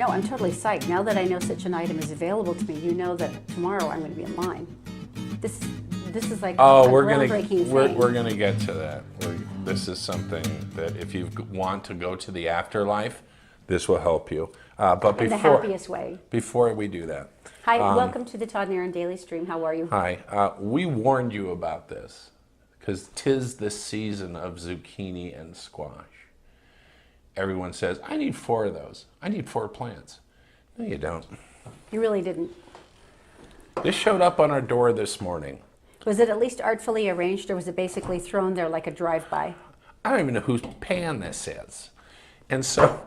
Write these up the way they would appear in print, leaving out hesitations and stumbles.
No, I'm totally psyched. Now that I know such an item is available to me, you know that tomorrow I'm going to be in line. This is like a groundbreaking thing. We're gonna get to that. This is something that if you want to go to the afterlife, this will help you. But in the happiest way. Before we do that, hi, welcome to the Todd and Erin Daily Stream. How are you? Hi. We warned you about this because 'tis the season of zucchini and squash. Everyone says, I need 4 of those. I need 4 plants. No, you don't. You really didn't. This showed up on our door this morning. Was it at least artfully arranged, or was it basically thrown there like a drive-by? I don't even know whose pan this is. And so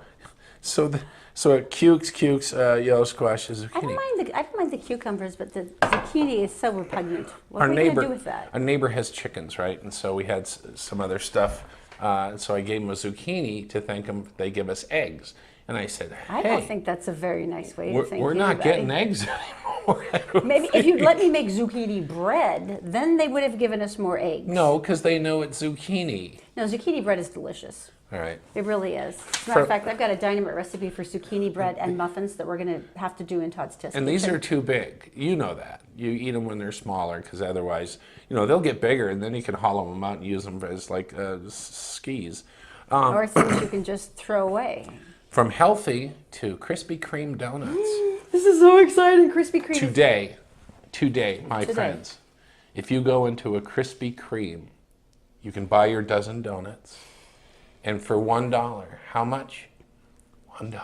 it cukes, yellow squash, zucchini. I don't mind the cucumbers, but the zucchini is so repugnant. What are we going to do with that? Our neighbor has chickens, right? And so we had some other stuff. So I gave him a zucchini to thank them. They give us eggs. And I said, hey, I don't think that's a very nice way to thank we're not getting eggs anymore. Maybe if you'd let me make zucchini bread, then they would have given us more eggs. No, because they know it's zucchini. No, zucchini bread is delicious. All right. It really is. As a matter of fact, I've got a dynamite recipe for zucchini bread and muffins that we're going to have to do in Todd's test. And these are too big. You know that. You eat them when they're smaller because otherwise, they'll get bigger and then you can hollow them out and use them as like skis. Or things you can just throw away. From healthy to Krispy Kreme donuts. This is so exciting. Krispy Kreme. Today, my friends, if you go into a Krispy Kreme, you can buy your dozen donuts. And for $1, how much? $1.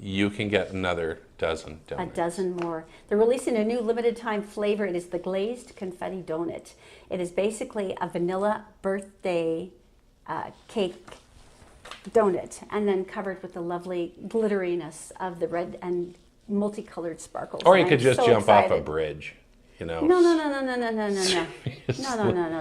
You can get another dozen donuts. A dozen more. They're releasing a new limited time flavor. It is the glazed confetti donut. It is basically a vanilla birthday cake donut, and then covered with the lovely glitteriness of the red and multicolored sparkles. Or you could just jump off a bridge, No.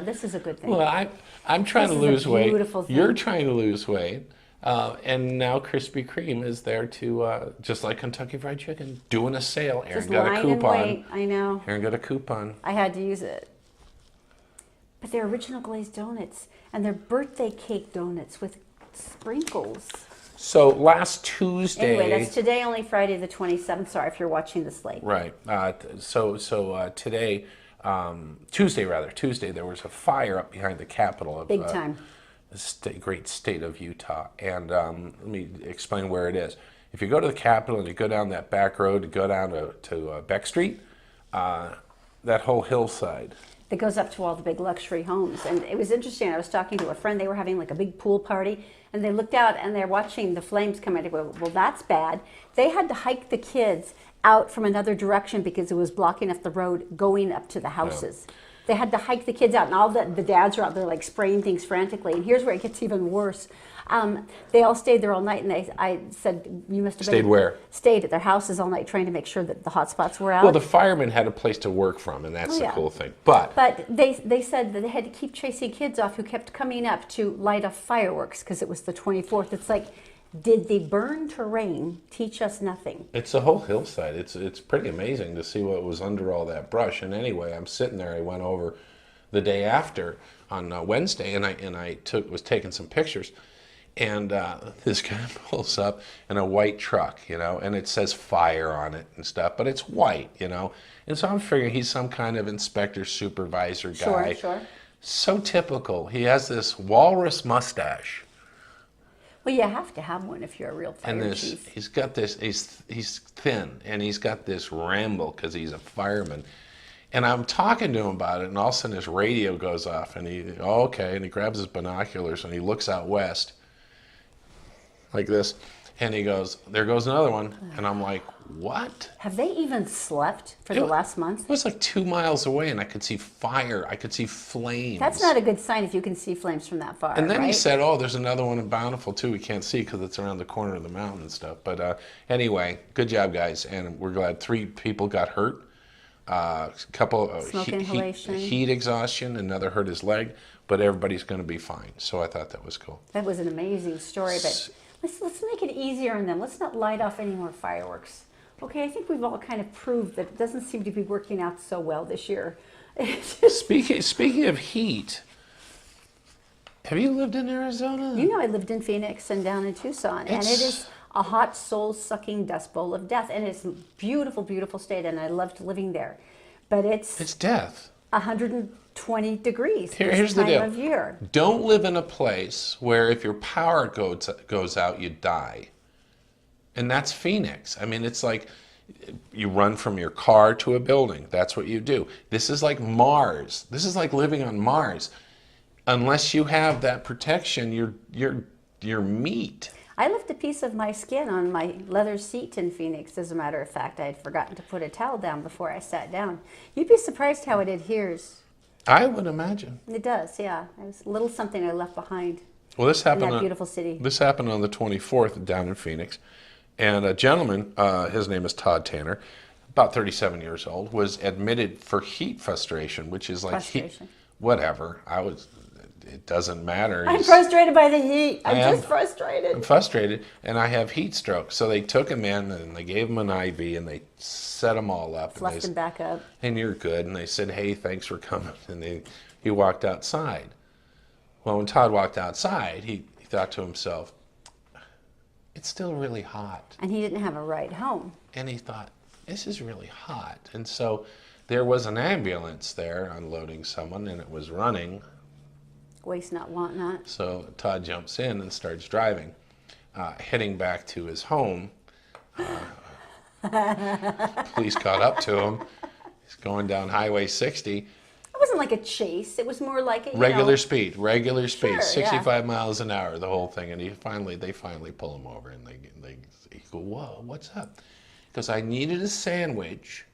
This is a good thing. Well, I'm trying to lose weight. Beautiful thing. You're trying to lose weight. And now Krispy Kreme is there to, just like Kentucky Fried Chicken, doing a sale. Erin got a coupon. I know. Erin got a coupon. I had to use it. But they're original glazed donuts, and they're birthday cake donuts with sprinkles. So last Tuesday. Anyway, that's today, only Friday the 27th. Sorry if you're watching this late. Right. Today, Tuesday, there was a fire up behind the Capitol of big time. The great state of Utah. And let me explain where it is. If you go to the Capitol and you go down that back road, go down to Beck Street, that whole hillside. That goes up to all the big luxury homes. And it was interesting. I was talking to a friend. They were having like a big pool party. And they looked out and they're watching the flames come in. They go, well, that's bad. They had to hike the kids out from another direction because it was blocking up the road going up to the houses. Yeah. They had to hike the kids out, and all the dads are out there like spraying things frantically. And here's where it gets even worse. They all stayed there all night, and I said, you must have stayed where? Stayed at their houses all night trying to make sure that the hot spots were out. Well, the firemen had a place to work from, and that's the cool thing. But they said that they had to keep chasing kids off who kept coming up to light off fireworks because it was the 24th. It's like, did the burned terrain teach us nothing? It's a whole hillside. It's pretty amazing to see what was under all that brush. And anyway, I'm sitting there. I went over the day after on Wednesday, and I was taking some pictures. And this guy pulls up in a white truck, and it says fire on it and stuff, but it's white, And so I'm figuring he's some kind of inspector supervisor guy. Sure. So typical. He has this walrus mustache. Well, you have to have one if you're a real fire chief. He's got this, he's thin, and he's got this ramble because he's a fireman. And I'm talking to him about it, and all of a sudden his radio goes off, and and he grabs his binoculars, and he looks out west, like this, and he goes, there goes another one. And I'm like, what? Have they even slept for the last month? It was like 2 miles away, and I could see fire. I could see flames. That's not a good sign if you can see flames from that far. And then right? he said, oh, there's another one in Bountiful, too. We can't see because it's around the corner of the mountain and stuff. But anyway, good job, guys. And we're glad 3 people got hurt. A couple smoke inhalation, heat exhaustion, another hurt his leg. But everybody's going to be fine. So I thought that was cool. That was an amazing story. But let's make it easier on them. Let's not light off any more fireworks. Okay, I think we've all kind of proved that it doesn't seem to be working out so well this year. Speaking of heat, have you lived in Arizona? I lived in Phoenix and down in Tucson, and it is a hot, soul-sucking dust bowl of death. And it's a beautiful, beautiful state, and I loved living there. But It's death. 120 degrees Here's this the time deal. of year. Don't live in a place where if your power goes out, you die. And that's Phoenix. I mean, it's like you run from your car to a building. That's what you do. This is like Mars. This is like living on Mars. Unless you have that protection, you're meat. I left a piece of my skin on my leather seat in Phoenix, as a matter of fact. I had forgotten to put a towel down before I sat down. You'd be surprised how it adheres. I would imagine. It does, yeah. It was a little something I left behind Well, this in happened that beautiful city. This happened on the 24th down in Phoenix. And a gentleman, his name is Todd Tanner, about 37 years old, was admitted for heat frustration, which is like Frustration. Whatever. It doesn't matter. I'm frustrated by the heat. I'm am. just frustrated. I'm frustrated, and I have heat stroke. So they took him in, and they gave him an IV, and they set him all up. And Fluffed him back up. and you're good. And they said, hey, thanks for coming. And he walked outside. Well, when Todd walked outside, he thought to himself, it's still really hot. And he didn't have a ride home. And he thought, this is really hot. And so there was an ambulance there unloading someone, and it was running. Waste not, want not. So Todd jumps in and starts driving, heading back to his home. Police caught up to him. He's going down Highway 60. It wasn't like a chase. It was more like a, Regular speed, Sure, 65 miles an hour, the whole thing. And they finally pull him over, and he go, whoa, what's up? Because I needed a sandwich,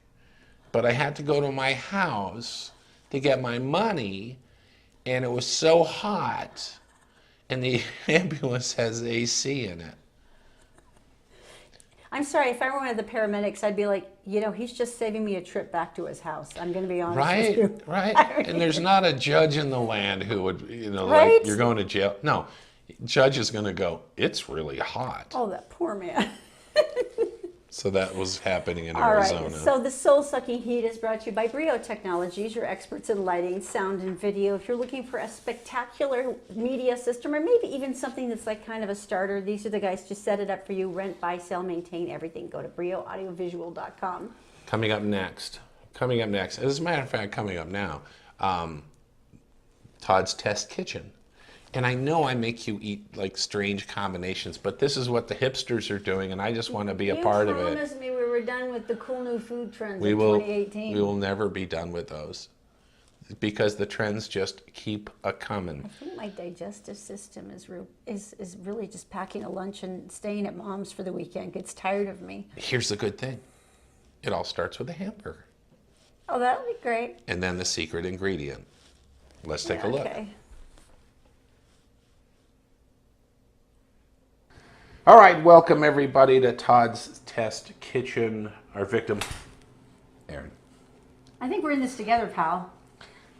but I had to go to my house to get my money, and it was so hot, and the ambulance has AC in it. I'm sorry, if I were one of the paramedics, I'd be like, he's just saving me a trip back to his house. I'm going to be honest with you. Right. I mean, And there's not a judge in the land who would, Right? like, you're going to jail. No, judge is going to go, it's really hot. Oh, that poor man. So that was happening in All Arizona. right, so the soul-sucking heat is brought to you by Brio Technologies, your experts in lighting, sound, and video. If you're looking for a spectacular media system, or maybe even something that's like kind of a starter, these are the guys to set it up for you. Rent, buy, sell, maintain, everything. Go to brioaudiovisual.com. Coming up next, as a matter of fact, coming up now, Todd's Test Kitchen. And I know I make you eat like strange combinations, but this is what the hipsters are doing, and I just want to be a part of it. You promised me we were done with the cool new food trends We in will 2018. We will never be done with those, because the trends just keep a coming. I think my digestive system is really just packing a lunch and staying at mom's for the weekend. Gets tired of me. Here's the good thing. It all starts with a hamburger. Oh, that would be great. And then the secret ingredient. Let's take a look. Okay. All right, welcome everybody to Todd's Test Kitchen. Our victim, Erin. I think we're in this together, pal.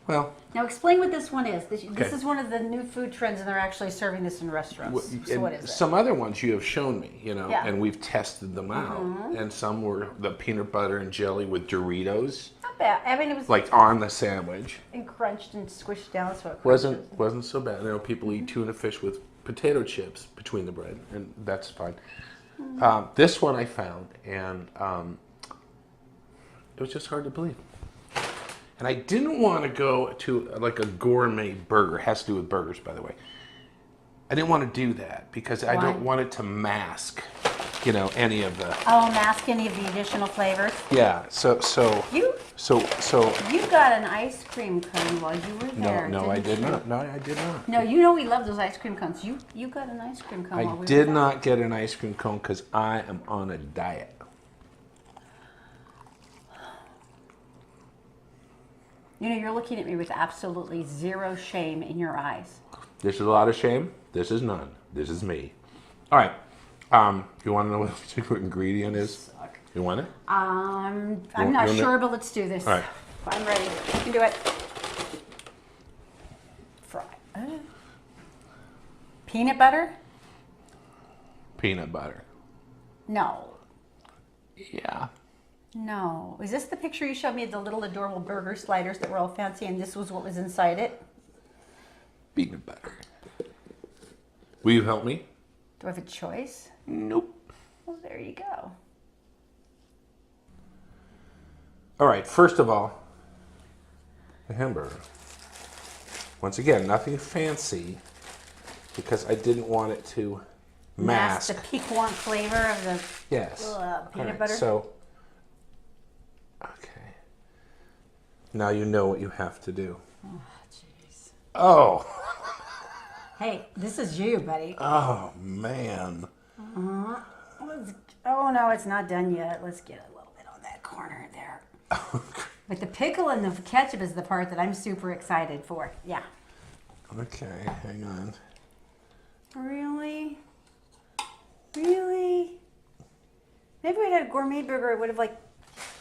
Well, Now explain what this one is. This Okay. is one of the new food trends, and they're actually serving this in restaurants. So what is it? some other ones you have shown me, Yeah. and we've tested them out. And some were the peanut butter and jelly with Doritos, Not bad. I mean, it was like on the sandwich. and crunched and squished down. So it crunches. Wasn't so bad. People eat tuna fish with potato chips between the bread, and that's fine. This one I found, and it was just hard to believe. And I didn't want to go to like a gourmet burger. It has to do with burgers, by the way. I didn't want to do that because I Why? don't want it to mask, any of the. Oh, mask any of the additional flavors. Yeah. So. You So. you got an ice cream cone while you were there. No, I didn't did you? not. No, I did not. No, we love those ice cream cones. You got an ice cream cone. while I we were did there. not get an ice cream cone because I am on a diet. You're looking at me with absolutely zero shame in your eyes. This is a lot of shame. This is none. This is me. All right. You want to know what the secret ingredient is? Suck. You want it? I'm You not want it? sure, but let's do this. All right. I'm ready. You can do it. Fry. Peanut butter? Peanut butter. No. Yeah. No. Is this the picture you showed me of the little adorable burger sliders that were all fancy, and this was what was inside it? Peanut butter. Will you help me? Do I have a choice? Nope. Well, there you go. All right, first of all, the hamburger. Once again, nothing fancy because I didn't want it to mask the piquant flavor of the yes. peanut butter. So, okay. Now you know what you have to do. Oh, jeez. Oh. Hey, this is you, buddy. Oh, man. Oh, no, it's not done yet. Let's get a little bit on that corner there. But the pickle and the ketchup is the part that I'm super excited for. Yeah. Okay, hang on. Really? Really? Maybe we'd had a gourmet burger. It would have, like,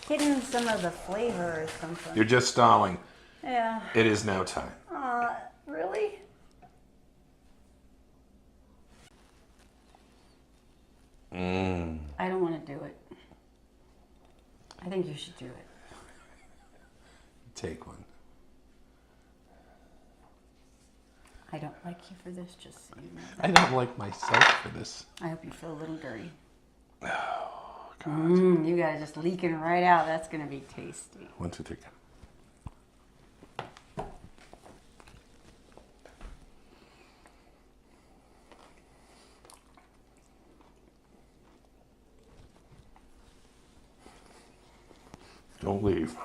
hidden some of the flavor or something. You're just stalling. Yeah. It is now time. Really? I don't want to do it. I think you should do it. Take one. I don't like you for this, just so you know that. I don't like myself for this. I hope you feel a little dirty. Oh, God. You got it just leaking right out. That's going to be tasty. 1, 2, 3, go. Don't leave.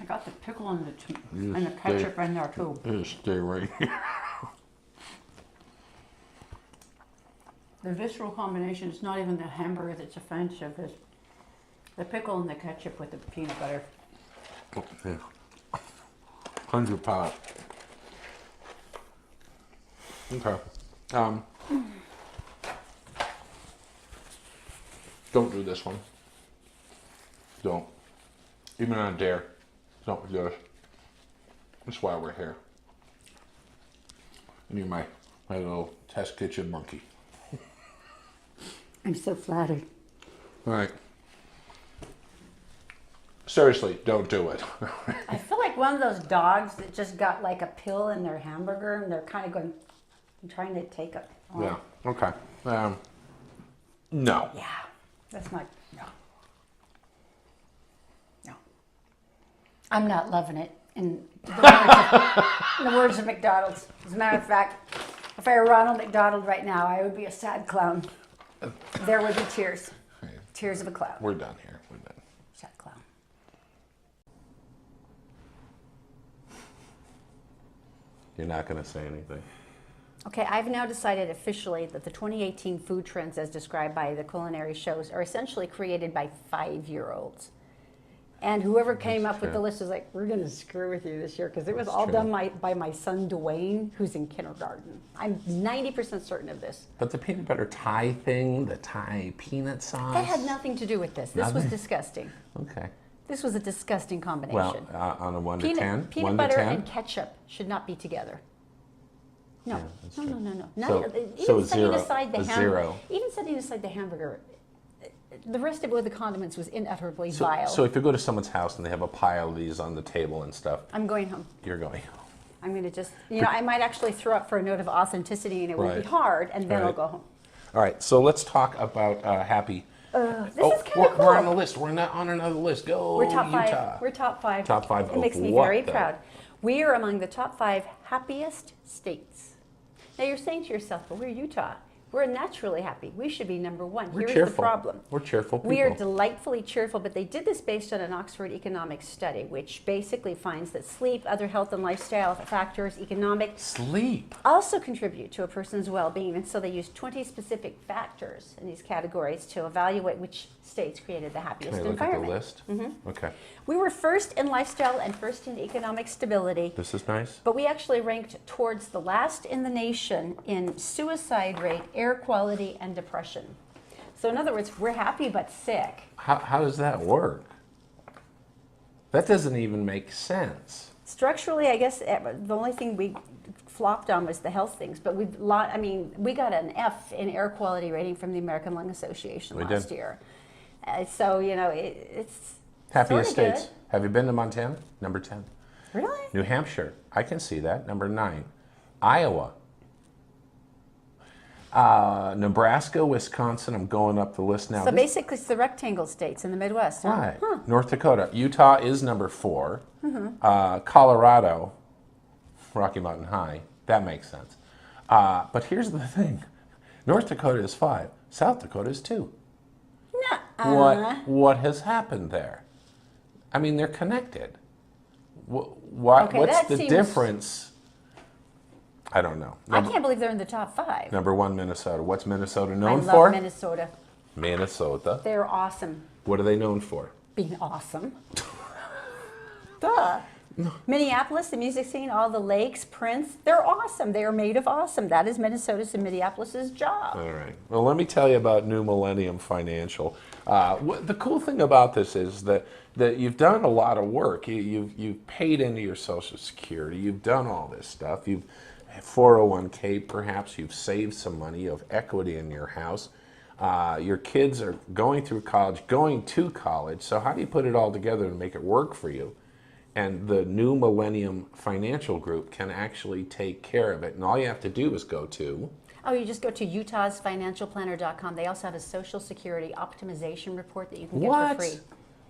I got the pickle and the ketchup in there too. Just stay right here. The visceral combination is not even the hamburger that's offensive. It's the pickle and the ketchup with the peanut butter. Oh, yeah. 100 pounds. Okay. Don't do this one. Don't. Even on a dare. Don't do this. That's why we're here. I need my little test kitchen monkey. I'm so flattered. All right. Seriously, don't do it. I feel like one of those dogs that just got like a pill in their hamburger and they're kind of going, I'm trying to take it. Oh. Yeah. Okay. No. Yeah. That's not, no. No. I'm not loving it. In the words of McDonald's. As a matter of fact, if I were Ronald McDonald right now, I would be a sad clown. There would be tears. Tears of a clown. We're done here. We're done. Sad clown. You're not going to say anything. Okay, I've now decided officially that the 2018 food trends as described by the culinary shows are essentially created by 5-year-olds. And whoever came up with the list was like, we're going to screw with you this year because it was all done by my son Dwayne, who's in kindergarten. I'm 90% certain of this. But the peanut butter Thai thing, the Thai peanut sauce. That had nothing to do with this. This was disgusting. Okay. This was a disgusting combination. Well, on a 1 to 10? Peanut 1 butter to 10? and ketchup should not be together. No, Yeah, no. So Even setting zero. aside the Zero. Even setting aside the hamburger, the rest of it with the condiments was inutterably vile. So if you go to someone's house and they have a pile of these on the table and stuff, I'm going home. you're going. I'm going to just, I might actually throw up for a note of authenticity and it will Right. be hard and then I'll Right. go home. All right, so let's talk about Happy. This is kind of cool. We're on the list. We're not on another list. Go We're top Utah. 5. We're top 5. Top 5 It makes of me what, very though? proud. We are among the top 5 happiest states. Now you're saying to yourself, but we're Utah. We're naturally happy. We should be number 1. We're Here's cheerful. the problem. We're cheerful people. We are delightfully cheerful, but they did this based on an Oxford economics study, which basically finds that sleep, other health and lifestyle factors, economic, Sleep. also contribute to a person's well-being. And so they used 20 specific factors in these categories to evaluate which states created the happiest Can I look environment. at the list? Okay. We were first in lifestyle and first in economic stability. This is nice. But we actually ranked towards the last in the nation in suicide rate, air quality, and depression. So in other words, we're happy but sick. How does that work? That doesn't even make sense. Structurally, I guess the only thing we flopped on was the health things. But we got an F in air quality rating from the American Lung Association last year. So, it's Happiest sorta states. good. Have you been to Montana? Number 10. Really? New Hampshire. I can see that. Number 9. Iowa. Nebraska, Wisconsin. I'm going up the list now. So basically, it's the rectangle states in the Midwest. Huh? Right. Huh. North Dakota. Utah is number 4. Colorado, Rocky Mountain High. That makes sense. But here's the thing. North Dakota is 5. South Dakota is 2. What has happened there? I mean, they're connected. What's that the seems- difference? I don't know. I can't believe they're in the top 5. Number 1, Minnesota. What's Minnesota I known love for? Minnesota. Minnesota. They're awesome. What are they known for? Being awesome. Duh. Minneapolis, the music scene, all the lakes, Prince, they're awesome. They are made of awesome. That is Minnesota's and Minneapolis's job. All right. Well, let me tell you about New Millennium Financial. The cool thing about this is that you've done a lot of work. You've paid into your Social Security. You've done all this stuff. You've 401k, perhaps. You've saved some money. You have equity in your house. Your kids are going through college, going to college. So how do you put it all together to make it work for you? And the New Millennium Financial Group can actually take care of it. And all you have to do is go to... Oh, you just go to utahsfinancialplanner.com. They also have a Social Security optimization report that you can get for free.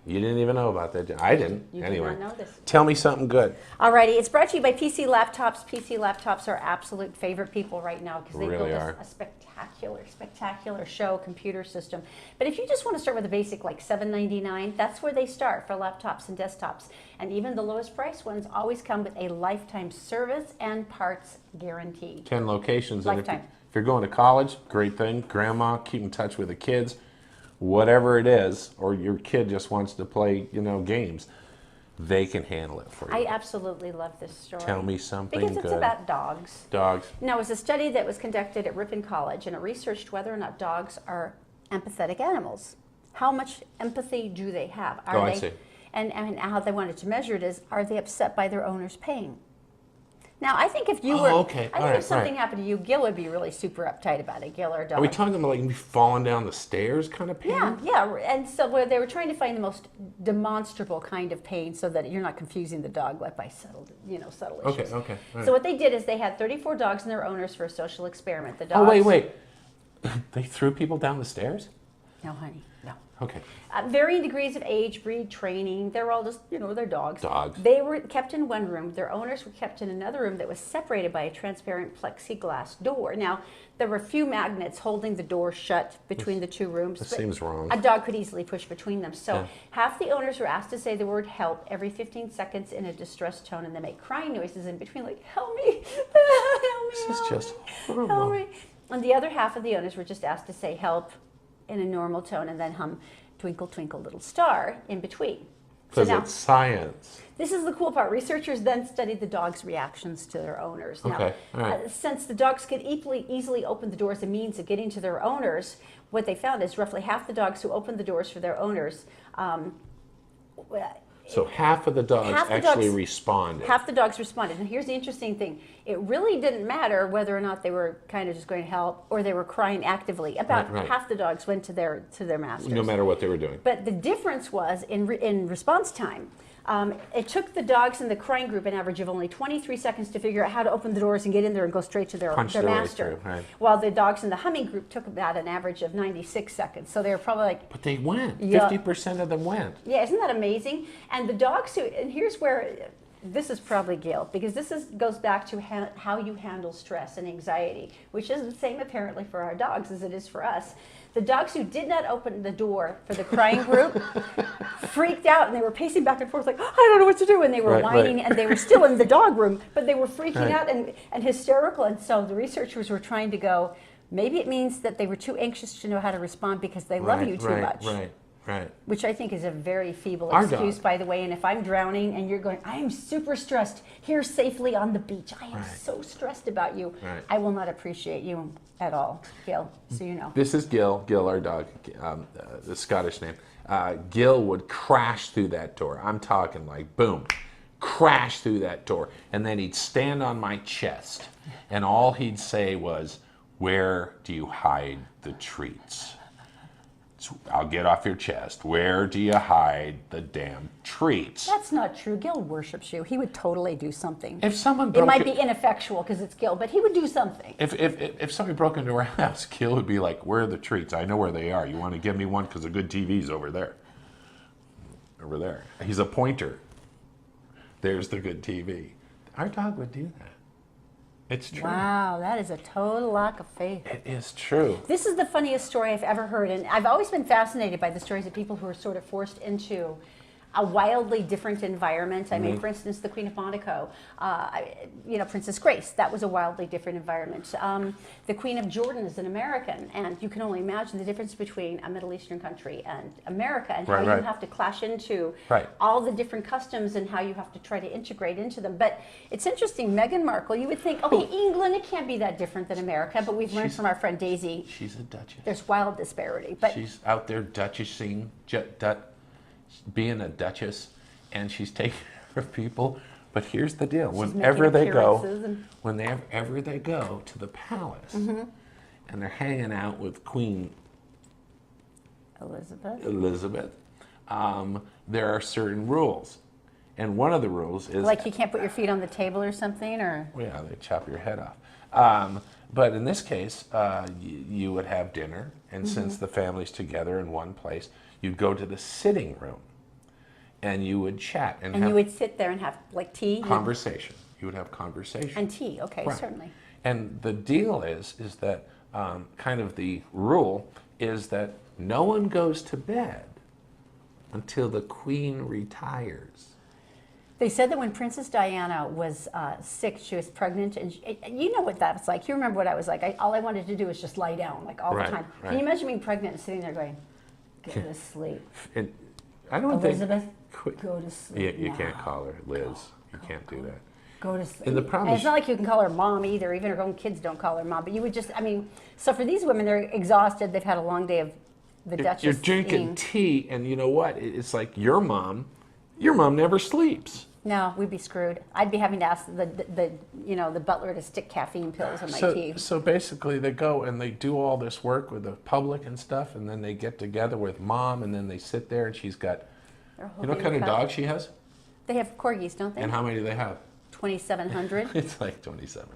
You didn't even know about that. I didn't. You Anyway, did not know this. Tell me something good. Alrighty, it's brought to you by PC Laptops. PC Laptops are absolute favorite people right now because they Really build are. a spectacular show computer system. But if you just want to start with a basic like $799, that's where they start for laptops and desktops. And even the lowest price ones always come with a lifetime service and parts guarantee. 10 locations. And Lifetime. if you're going to college, great thing. Grandma, keep in touch with the kids. Whatever it is, or your kid just wants to play, games, they can handle it for you. I absolutely love this story. Tell me something because it's good. about dogs. Dogs. Now, it was a study that was conducted at Ripon College, and it researched whether or not dogs are empathetic animals. How much empathy do they have? Are I they, see. And how they wanted to measure it is, are they upset by their owner's pain? Now, I think if you were, okay. I think if something happened to you, Gil would be really super uptight about it, Gil or dog. Are we talking about like me falling down the stairs kind of pain? Yeah, and so where they were trying to find the most demonstrable kind of pain so that you're not confusing the dog like by subtle issues. Okay. All right. So what they did is they had 34 dogs and their owners for a social experiment. The dogs, Oh, wait. They threw people down the stairs? No, honey, no. Okay. Varying degrees of age, breed, training. They're all just, they're dogs. Dogs. They were kept in one room. Their owners were kept in another room that was separated by a transparent plexiglass door. Now, there were a few magnets holding the door shut between the two rooms. This but seems wrong. A dog could easily push between them. So Yeah. half the owners were asked to say the word help every 15 seconds in a distressed tone, and they make crying noises in between, like, help me, help me, This is help just me, horrible. help me. And the other half of the owners were just asked to say help in a normal tone and then hum Twinkle, Twinkle, Little Star in between. So Because now, it's science. this is the cool part. Researchers then studied the dogs' reactions to their owners. Now, Okay, all right. Since the dogs could easily open the door as a means of getting to their owners, what they found is roughly half the dogs who opened the doors for their owners, So half of the dogs Half the actually dogs- responded. half the dogs responded. And here's the interesting thing. It really didn't matter whether or not they were kind of just going to help or they were crying actively. About Right. half the dogs went to their masters. No matter what they were doing. But the difference was in response time. It took the dogs in the crying group an average of only 23 seconds to figure out how to open the doors and get in there and go straight to their Punch their way master. through, right. While the dogs in the humming group took about an average of 96 seconds. So they were probably like, But they went. Yeah. 50% of them went. yeah, isn't that amazing? And the dogs who, and here's where, this is probably Gail, because goes back to how you handle stress and anxiety, which is the same apparently for our dogs as it is for us. The dogs who did not open the door for the crying group freaked out and they were pacing back and forth like, I don't know what to do. And they were Right, whining and they were still in the dog room, but they were freaking Right. out and hysterical. And so the researchers were trying to go, maybe it means that they were too anxious to know how to respond because they love you too much. Right. Which I think is a very feeble Our excuse, dog. by the way. And if I'm drowning and you're going, I am super stressed here safely on the beach. I am Right. so stressed about you. Right. I will not appreciate you at all, Gail, so you know. This is Gil, our dog, the Scottish name. Gil would crash through that door. I'm talking like boom, crash through that door. And then he'd stand on my chest and all he'd say was, where do you hide the treats? I'll get off your chest. Where do you hide the damn treats? That's not true. Gil worships you. He would totally do something. If someone It broke might be ineffectual because it's Gil, but he would do something. if somebody broke into our house, Gil would be like, "Where are the treats? I know where they are. You want to give me one because the good TV's over there. Over there." He's a pointer. There's the good TV. Our dog would do that. It's true. Wow, that is a total lack of faith. It is true. This is the funniest story I've ever heard, and I've always been fascinated by the stories of people who are sort of forced into a wildly different environment. I mean, for instance, the Queen of Monaco, Princess Grace, that was a wildly different environment. The Queen of Jordan is an American, and you can only imagine the difference between a Middle Eastern country and America, and how you have to clash into all the different customs and how you have to try to integrate into them. But it's interesting, Meghan Markle, you would think, okay, England, it can't be that different than America, but we've learned from our friend Daisy, she's a duchess. there's wild disparity. But She's out there duchessing, being a duchess, and she's taking care of people. But here's the deal: whenever they go to the palace, and they're hanging out with Queen Elizabeth, there are certain rules, and one of the rules is like you can't put your feet on the table or something, or yeah, they chop your head off. But in this case, you would have dinner, and since the family's together in one place, you'd go to the sitting room, and you would chat and you would sit there and have like tea, conversation. You would have conversation and tea. Okay, Right. certainly. And the deal is that kind of the rule is that no one goes to bed until the Queen retires. They said that when Princess Diana was sick, she was pregnant, and you know what that was like. You remember what I was like. All I wanted to do was just lie down, like all the time. Right. Can you imagine being pregnant and sitting there going, "Go to sleep, And I don't Elizabeth? think Go to sleep." you now. can't call her Liz. You can't do that. Go to sleep. And the problem it's is- not like you can call her mom either. Even her own kids don't call her mom. But you would just, so for these women, they're exhausted. They've had a long day of the Duchess. You're drinking tea, and you know what? It's like your mom never sleeps. No, we'd be screwed. I'd be having to ask the butler to stick caffeine pills in my tea. So basically, they go and they do all this work with the public and stuff, and then they get together with mom, and then they sit there, and she's got, you know what kind of dog she has? They have corgis, don't they? And how many do they have? 2,700. It's like 2,700.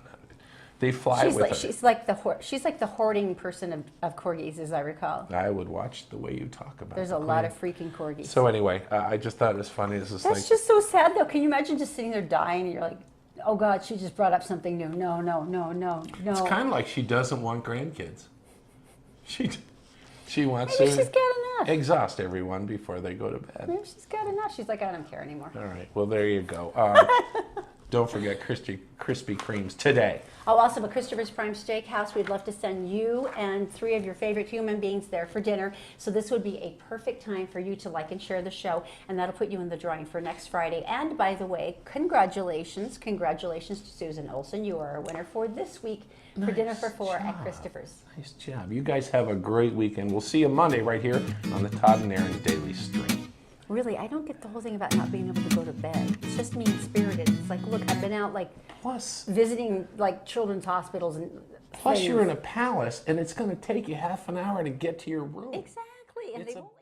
They fly with her. She's like the hoarding person of corgis, as I recall. I would watch the way you talk about. There's a lot of freaking corgis. So anyway, I just thought it was funny. That's just so sad, though. Can you imagine just sitting there dying, and you're like, oh God, she just brought up something new. No. It's kind of like she doesn't want grandkids. She wants Maybe to she's got enough. exhaust everyone before they go to bed. Maybe she's got enough. She's like, I don't care anymore. All right. Well, there you go. Don't forget Krispy Kremes today. Oh, also, at Christopher's Prime Steakhouse, we'd love to send you and 3 of your favorite human beings there for dinner. So this would be a perfect time for you to like and share the show, and that'll put you in the drawing for next Friday. And by the way, congratulations to Susan Olson. You are a winner for this week for Dinner for 4 at Christopher's. Nice job. You guys have a great weekend. We'll see you Monday right here on the Todd and Erin Daily Stream. Really, I don't get the whole thing about not being able to go to bed. It's just mean-spirited. It's like, look, I've been out Plus, visiting children's hospitals and you're in a palace, and it's going to take you half an hour to get to your room. Exactly. And It's they a won't